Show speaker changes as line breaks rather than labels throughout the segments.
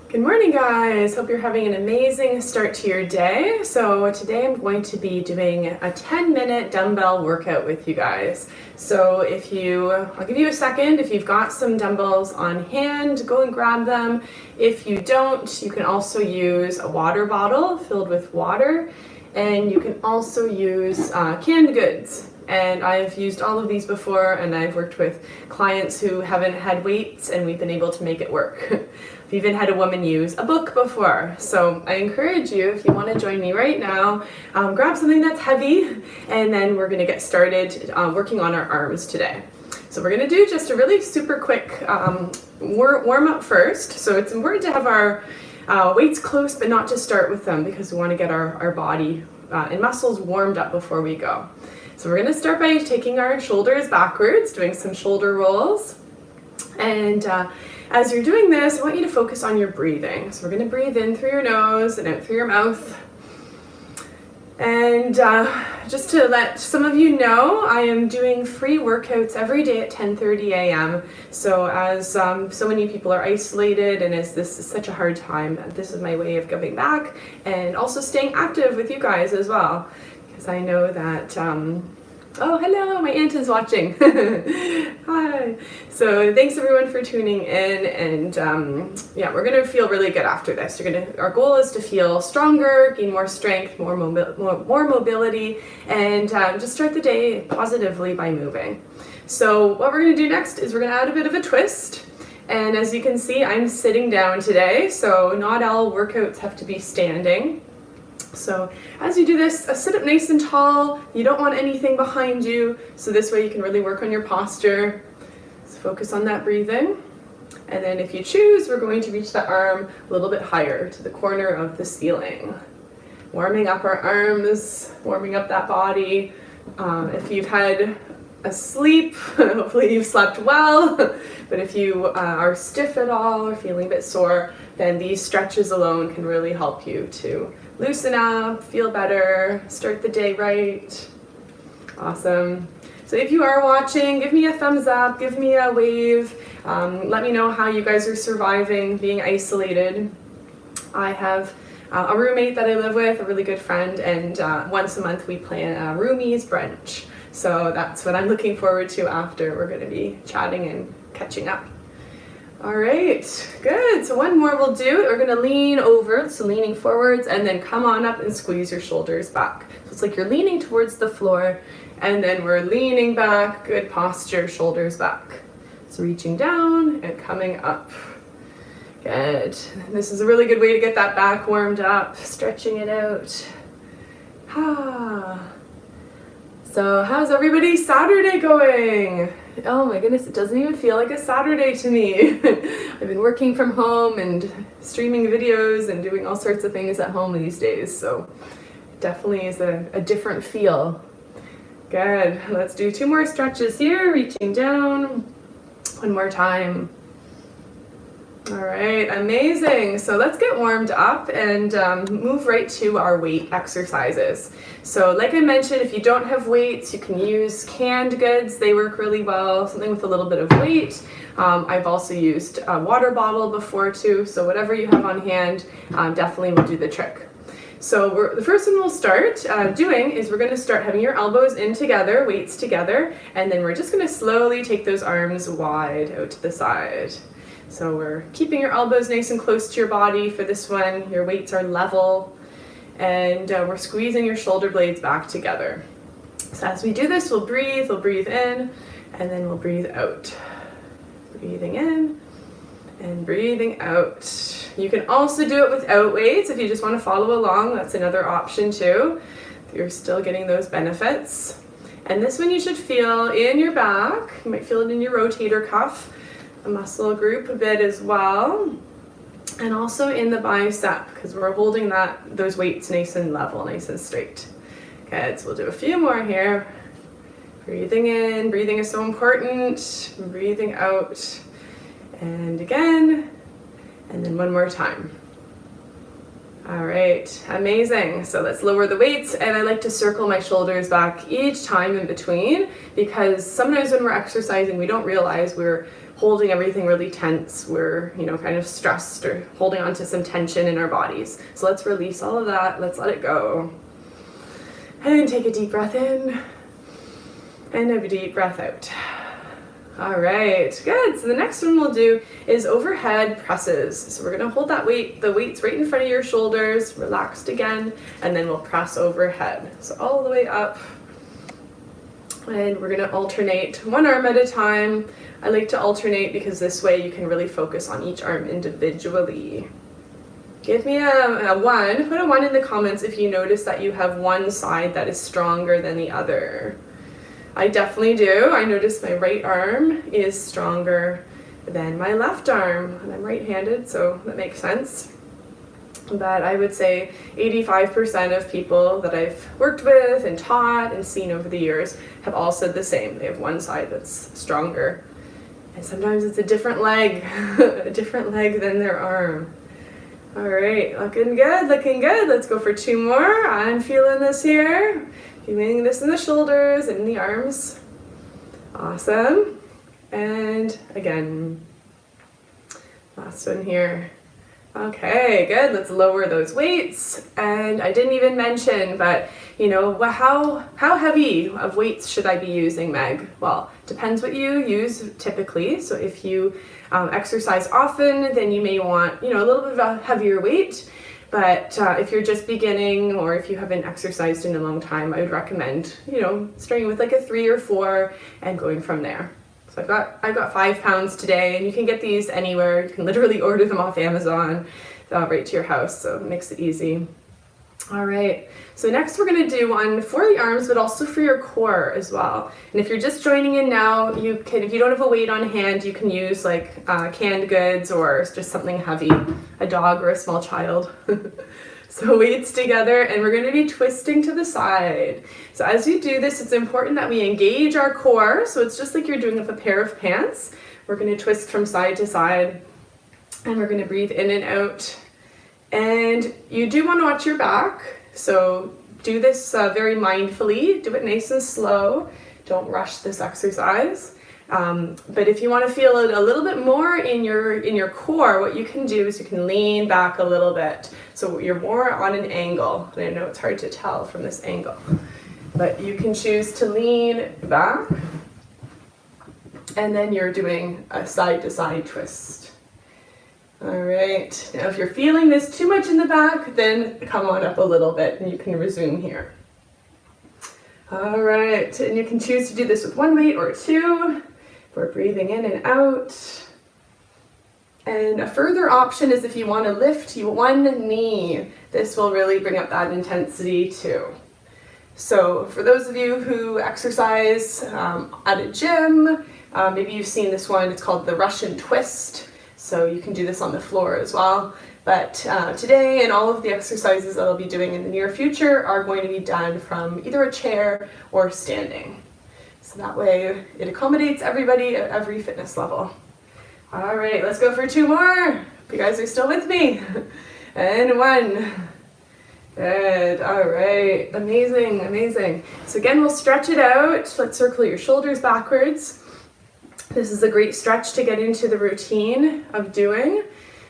Good morning, guys. Hope you're having an amazing start to your day. So today I'm going to be doing a 10-minute dumbbell workout with you guys. So I'll give you a second. If you've got some dumbbells on hand, go and grab them. If you don't, you can also use a water bottle filled with water, and you can also use canned goods. And I've used all of these before, and I've worked with clients who haven't had weights, and we've been able to make it work. I've even had a woman use a book before. So I encourage you, if you want to join me right now, grab something that's heavy, and then we're going to get started working on our arms today. So we're going to do just a really super quick warm up first. So it's important to have our weights close, but not to start with them, because we want to get our body and muscles warmed up before we go. So we're going to start by taking our shoulders backwards, doing some shoulder rolls. And as you're doing this, I want you to focus on your breathing. So we're going to breathe in through your nose and out through your mouth. And just to let some of you know, I am doing free workouts every day at 10:30 a.m. So as so many people are isolated, and as this is such a hard time, this is my way of giving back and also staying active with you guys as well. Because I know that, oh, hello, my aunt is watching. Hi. So thanks everyone for tuning in, and yeah, we're gonna feel really good after this. Our goal is to feel stronger, gain more strength, more mobility, and just start the day positively by moving. So what we're gonna do next is we're gonna add a bit of a twist. And as you can see, I'm sitting down today, so not all workouts have to be standing. So as you do this, sit up nice and tall. You don't want anything behind you, so this way you can really work on your posture. So focus on that breathing. And then if you choose, we're going to reach the arm a little bit higher to the corner of the ceiling. Warming up our arms, warming up that body. If you've had a sleep, hopefully you've slept well. But if you are stiff at all or feeling a bit sore, then these stretches alone can really help you to loosen up, feel better, start the day right. Awesome. So if you are watching, give me a thumbs up, give me a wave. Let me know how you guys are surviving being isolated. I have a roommate that I live with, a really good friend, and once a month we plan a roomies brunch. So that's what I'm looking forward to after. We're going to be chatting and catching up. All right, good. So one more we'll do. We're going to lean over, so leaning forwards, and then come on up and squeeze your shoulders back. So it's like you're leaning towards the floor, and then we're leaning back, good posture, shoulders back. So reaching down and coming up. Good. This is a really good way to get that back warmed up, stretching it out. So how's everybody's Saturday going? Oh my goodness, it doesn't even feel like a Saturday to me. I've been working from home and streaming videos and doing all sorts of things at home these days, so it definitely is a different feel. Good. Let's do 2 more stretches here, reaching down. One more time. All right, amazing. So let's get warmed up and move right to our weight exercises. So like I mentioned, if you don't have weights, you can use canned goods. They work really well, something with a little bit of weight. I've also used a water bottle before too, so whatever you have on hand definitely will do the trick. So the first one we'll start doing is we're going to start having your elbows in together, weights together, and then we're just going to slowly take those arms wide out to the side. So we're keeping your elbows nice and close to your body for this one. Your weights are level, and we're squeezing your shoulder blades back together. So as we do this, we'll breathe in, and then we'll breathe out. Breathing in and breathing out. You can also do it without weights if you just want to follow along. That's another option too. You're still getting those benefits. And this one you should feel in your back. You might feel it in your rotator cuff, a muscle group a bit as well, and also in the bicep, because we're holding those weights nice and level, nice and straight. Good, so we'll do a few more here. Breathing in, breathing is so important. Breathing out, and again, and then one more time. All right, amazing. So let's lower the weights, and I like to circle my shoulders back each time in between, because sometimes when we're exercising, we don't realize we're holding everything really tense. We're, kind of stressed or holding on to some tension in our bodies. So let's release all of that. Let's let it go. And take a deep breath in, and a deep breath out. All right, good. So the next one we'll do is overhead presses. So we're gonna hold the weights right in front of your shoulders, relaxed again, and then we'll press overhead. So all the way up, and we're gonna alternate one arm at a time. I like to alternate because this way you can really focus on each arm individually. Give me a 1, put a 1 in the comments if you notice that you have one side that is stronger than the other. I definitely do. I notice my right arm is stronger than my left arm, and I'm right-handed, so that makes sense. But I would say 85% of people that I've worked with and taught and seen over the years have all said the same. They have one side that's stronger. And sometimes it's a different leg, a different leg than their arm. All right, looking good, looking good. Let's go for 2 more. I'm feeling this here. Feeling this in the shoulders and in the arms. Awesome. And again, last one here. Okay, good. Let's lower those weights. And I didn't even mention, but how heavy of weights should I be using, Meg? Well, depends what you use typically. So if you exercise often, then you may want, a little bit of a heavier weight. But if you're just beginning, or if you haven't exercised in a long time, I would recommend, starting with like a 3 or 4 and going from there. So I've got 5 pounds today, and you can get these anywhere. You can literally order them off Amazon right to your house, so it makes it easy. All right, so next we're gonna do one for the arms, but also for your core as well. And if you're just joining in now, if you don't have a weight on hand, you can use like canned goods or just something heavy, a dog or a small child. So weights together, and we're gonna be twisting to the side. So as you do this, it's important that we engage our core. So it's just like you're doing with a pair of pants. We're gonna twist from side to side, and we're gonna breathe in and out. And you do want to watch your back, so do this very mindfully. Do it nice and slow. Don't rush this exercise. But if you want to feel it a little bit more in your core, what you can do is you can lean back a little bit, so you're more on an angle. And I know it's hard to tell from this angle, but you can choose to lean back, and then you're doing a side-to-side twist. All right, now if you're feeling this too much in the back, then come on up a little bit and you can resume here. All right, and you can choose to do this with 1 weight or 2. We're breathing in and out. And a further option is if you want to lift 1 knee. This will really bring up that intensity too. So for those of you who exercise at a gym, maybe you've seen this one. It's called the Russian twist. So you can do this on the floor as well. But today, and all of the exercises that I'll be doing in the near future are going to be done from either a chair or standing. So that way it accommodates everybody at every fitness level. All right, let's go for 2 more. You guys are still with me. And 1. Good, all right, amazing, amazing. So again, we'll stretch it out. Let's circle your shoulders backwards. This is a great stretch to get into the routine of doing.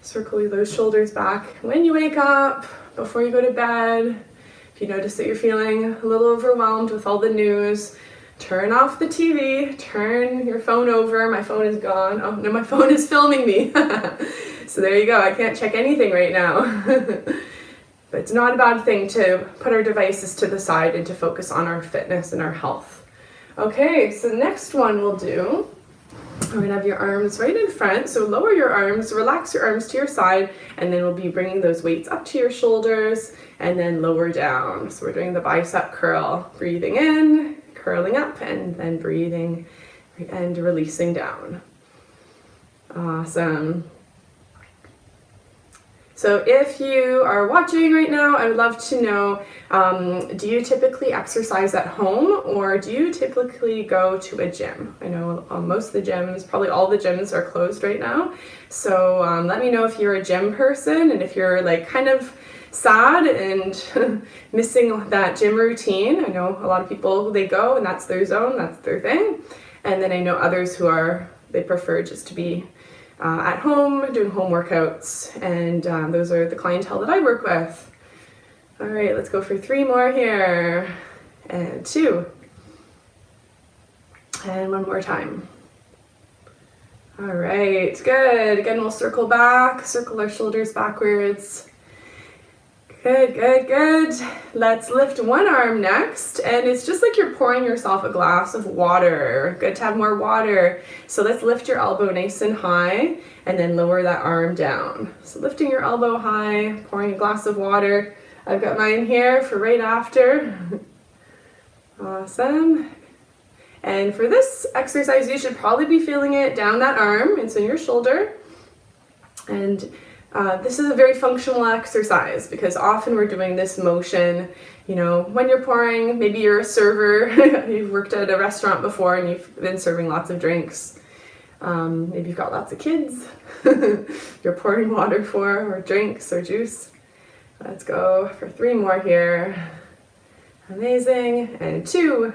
Circle those shoulders back when you wake up, before you go to bed. If you notice that you're feeling a little overwhelmed with all the news, turn off the TV, turn your phone over. My phone is gone. Oh no, my phone is filming me. So there you go, I can't check anything right now. But it's not a bad thing to put our devices to the side and to focus on our fitness and our health. Okay, so the next one we'll do, we're gonna have your arms right in front, so lower your arms, relax your arms to your side, and then we'll be bringing those weights up to your shoulders and then lower down. So we're doing the bicep curl, breathing in, curling up, and then breathing and releasing down. Awesome. So if you are watching right now, I would love to know, do you typically exercise at home, or do you typically go to a gym? I know most of the gyms, probably all the gyms are closed right now. So let me know if you're a gym person, and if you're like kind of sad and missing that gym routine. I know a lot of people, they go and that's their zone, that's their thing. And then I know others who they prefer just to be at home doing home workouts, and those are the clientele that I work with. All right, let's go for 3 more here, and 2, and 1 more time. All right, good. Again, we'll circle back, circle our shoulders backwards. Good, good, good. Let's lift one arm next, and it's just like you're pouring yourself a glass of water. Good to have more water. So let's lift your elbow nice and high, and then lower that arm down. So lifting your elbow high, pouring a glass of water. I've got mine here for right after. Awesome. And for this exercise, you should probably be feeling it down that arm, and so your shoulder. And this is a very functional exercise because often we're doing this motion, you know, when you're pouring, maybe you're a server, you've worked at a restaurant before and you've been serving lots of drinks. Maybe you've got lots of kids you're pouring water for, or drinks or juice. Let's go for 3 more here. Amazing. And 2.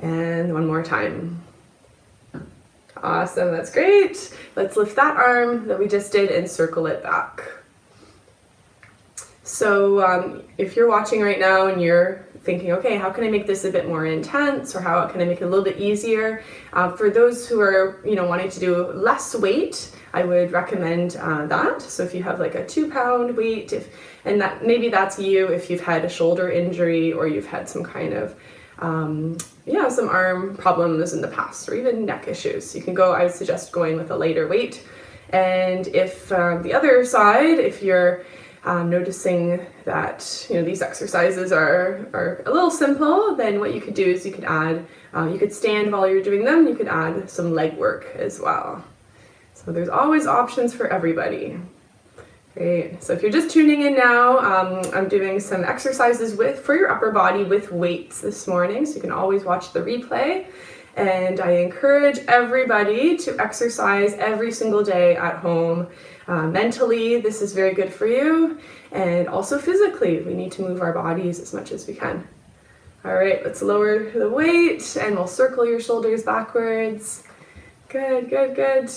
And 1 more time. Awesome, that's great. Let's lift that arm that we just did and circle it back. So if you're watching right now and you're thinking, okay, how can I make this a bit more intense, or how can I make it a little bit easier? For those who are, you know, wanting to do less weight, I would recommend that. So if you have like a 2-pound weight, and that maybe that's you if you've had a shoulder injury or you've had some kind of some arm problems in the past, or even neck issues. You can go, I would suggest going with a lighter weight. And if the other side, if you're noticing that, you know, these exercises are a little simple, then what you could do is you could add, you could stand while you're doing them, you could add some leg work as well. So there's always options for everybody. Great. So if you're just tuning in now, I'm doing some exercises for your upper body with weights this morning, so you can always watch the replay. And I encourage everybody to exercise every single day at home. Mentally, this is very good for you, and also physically, we need to move our bodies as much as we can. All right, let's lower the weight, and we'll circle your shoulders backwards. Good, good, good.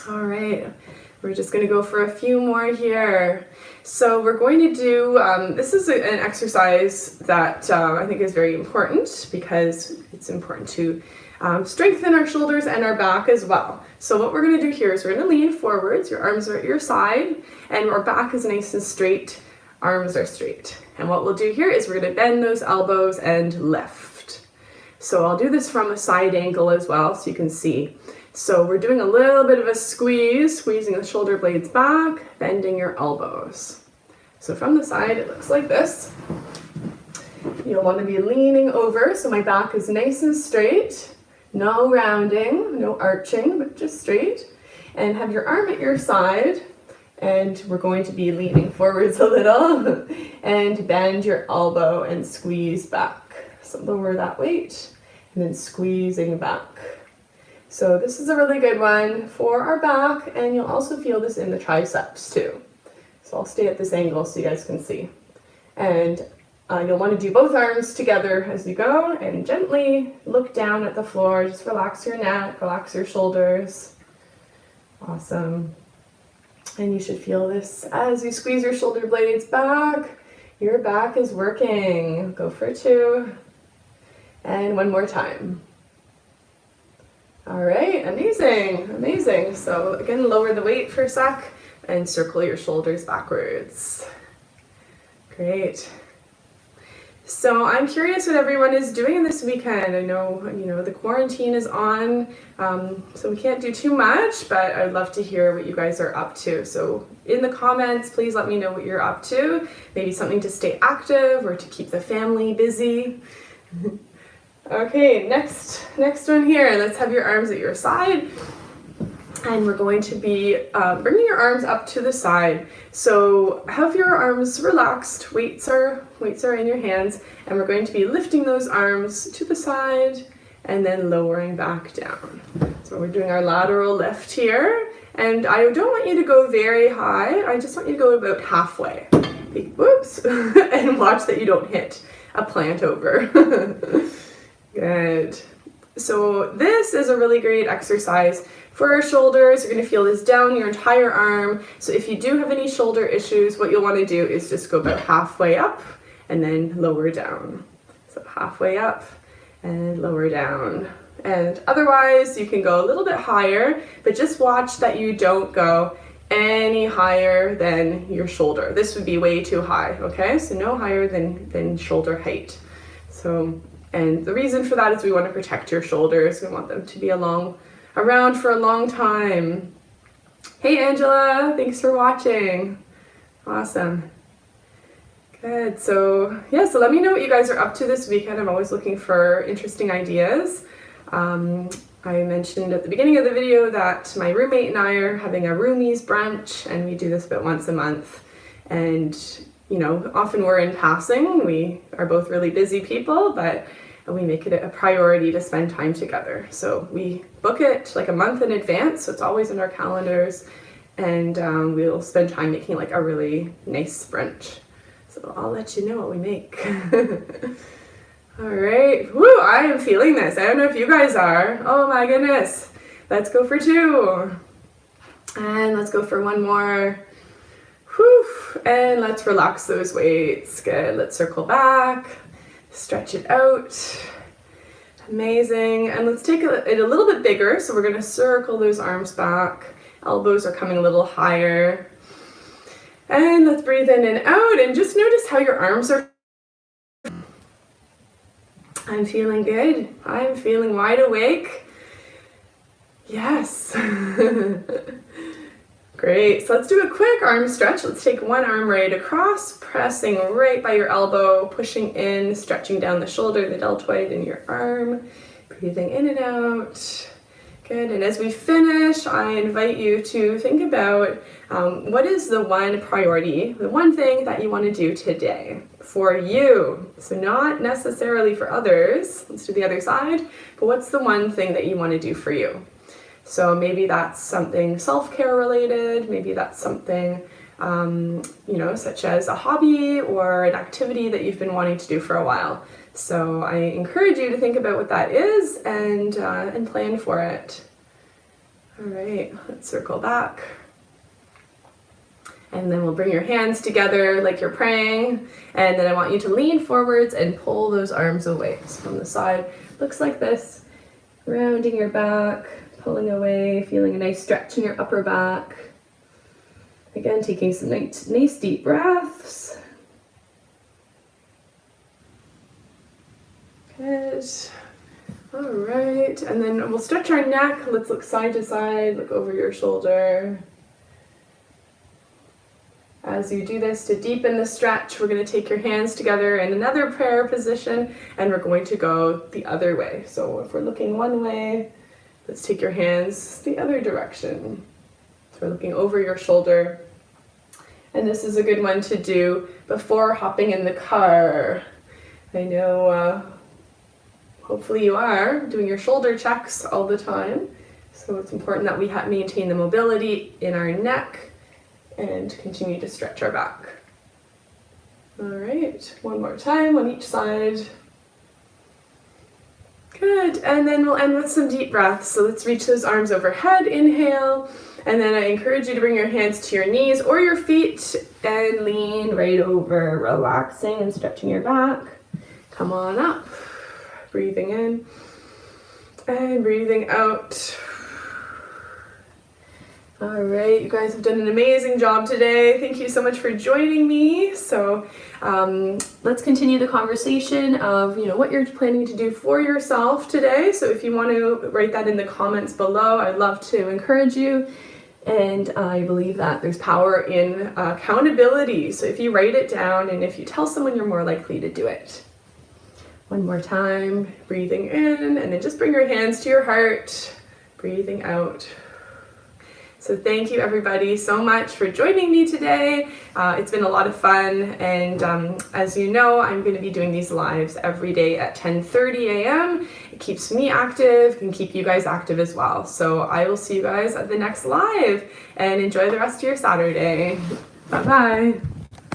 All right. We're just going to go for a few more here. So we're going to do, this is an exercise that I think is very important because it's important to strengthen our shoulders and our back as well. So what we're going to do here is we're going to lean forwards, your arms are at your side, and our back is nice and straight, arms are straight. And what we'll do here is we're going to bend those elbows and lift. So I'll do this from a side angle as well so you can see. So we're doing a little bit of a squeeze, squeezing the shoulder blades back, bending your elbows. So from the side, it looks like this. You'll want to be leaning over, so my back is nice and straight. No rounding, no arching, but just straight. And have your arm at your side, and we're going to be leaning forwards a little, and bend your elbow and squeeze back. So lower that weight, and then squeezing back. So this is a really good one for our back, and you'll also feel this in the triceps too. So I'll stay at this angle so you guys can see. And you'll want to do both arms together as you go, and gently look down at the floor. Just relax your neck, relax your shoulders. Awesome. And you should feel this as you squeeze your shoulder blades back. Your back is working. Go for 2. And 1 more time. All right, amazing, amazing. So again, lower the weight for a sec and circle your shoulders backwards. Great. So I'm curious what everyone is doing this weekend. I know, the quarantine is on, so we can't do too much, but I'd love to hear what you guys are up to. So in the comments, please let me know what you're up to. Maybe something to stay active or to keep the family busy. Okay, next one here. Let's have your arms at your side. And we're going to be bringing your arms up to the side. So have your arms relaxed, weights are in your hands, and we're going to be lifting those arms to the side and then lowering back down. So we're doing our lateral lift here, and I don't want you to go very high. I just want you to go about halfway. Whoops, and watch that you don't hit a plant over. Good. So this is a really great exercise for our shoulders. You're going to feel this down your entire arm. So if you do have any shoulder issues, what you'll want to do is just go about halfway up and then lower down. So halfway up and lower down. And otherwise you can go a little bit higher, but just watch that you don't go any higher than your shoulder. This would be way too high, okay? So no higher than shoulder height. So, and the reason for that is we want to protect your shoulders. We want them to be around for a long time. Hey Angela, thanks for watching. Awesome. Good. So yeah, so let me know what you guys are up to this weekend. I'm always looking for interesting ideas. I mentioned at the beginning of the video that my roommate and I are having a roomies brunch, and we do this about once a month. And you know, often we're in passing. We are both really busy people, but we make it a priority to spend time together. So we book it like a month in advance, so it's always in our calendars, and we'll spend time making like a really nice brunch. So I'll let you know what we make. All right, woo, I am feeling this. I don't know if you guys are. Oh my goodness. Let's go for 2. And let's go for 1 more. Whew. And let's relax those weights. Good, let's circle back, stretch it out. Amazing. And let's take it a little bit bigger. So we're gonna circle those arms back. Elbows are coming a little higher. And let's breathe in and out, and just notice how your arms are. I'm feeling good. I'm feeling wide awake. Yes. Great. So let's do a quick arm stretch. Let's take one arm right across, pressing right by your elbow, pushing in, stretching down the shoulder, the deltoid in your arm, breathing in and out. Good. And as we finish, I invite you to think about what is the one priority, the one thing that you want to do today for you. So not necessarily for others. Let's do the other side. But what's the one thing that you want to do for you? So maybe that's something self-care related. Maybe that's something, you know, such as a hobby or an activity that you've been wanting to do for a while. So I encourage you to think about what that is and plan for it. All right, let's circle back. And then we'll bring your hands together like you're praying. And then I want you to lean forwards and pull those arms away. So from the side, looks like this. Rounding your back, pulling away, feeling a nice stretch in your upper back. Again, taking some nice deep breaths. Good. All right, and then we'll stretch our neck. Let's look side to side, look over your shoulder. As you do this, to deepen the stretch, we're going to take your hands together in another prayer position, and we're going to go the other way. So if we're looking one way, let's take your hands the other direction. So we're looking over your shoulder. And this is a good one to do before hopping in the car. I know hopefully you are doing your shoulder checks all the time. So it's important that we maintain the mobility in our neck and continue to stretch our back. All right, one more time on each side. Good, and then we'll end with some deep breaths. So let's reach those arms overhead, inhale, and then I encourage you to bring your hands to your knees or your feet and lean right over, relaxing and stretching your back. Come on up, breathing in and breathing out. All right, you guys have done an amazing job today. Thank you so much for joining me. So let's continue the conversation of, you know, what you're planning to do for yourself today. So if you want to write that in the comments below, I'd love to encourage you. And I believe that there's power in accountability. So if you write it down and if you tell someone, you're more likely to do it. One more time, breathing in, and then just bring your hands to your heart, breathing out. So thank you everybody so much for joining me today. It's been a lot of fun, and as you know, I'm going to be doing these lives every day at 10:30 a.m. It keeps me active and keep you guys active as well. So I will see you guys at the next live, and enjoy the rest of your Saturday. Bye-bye.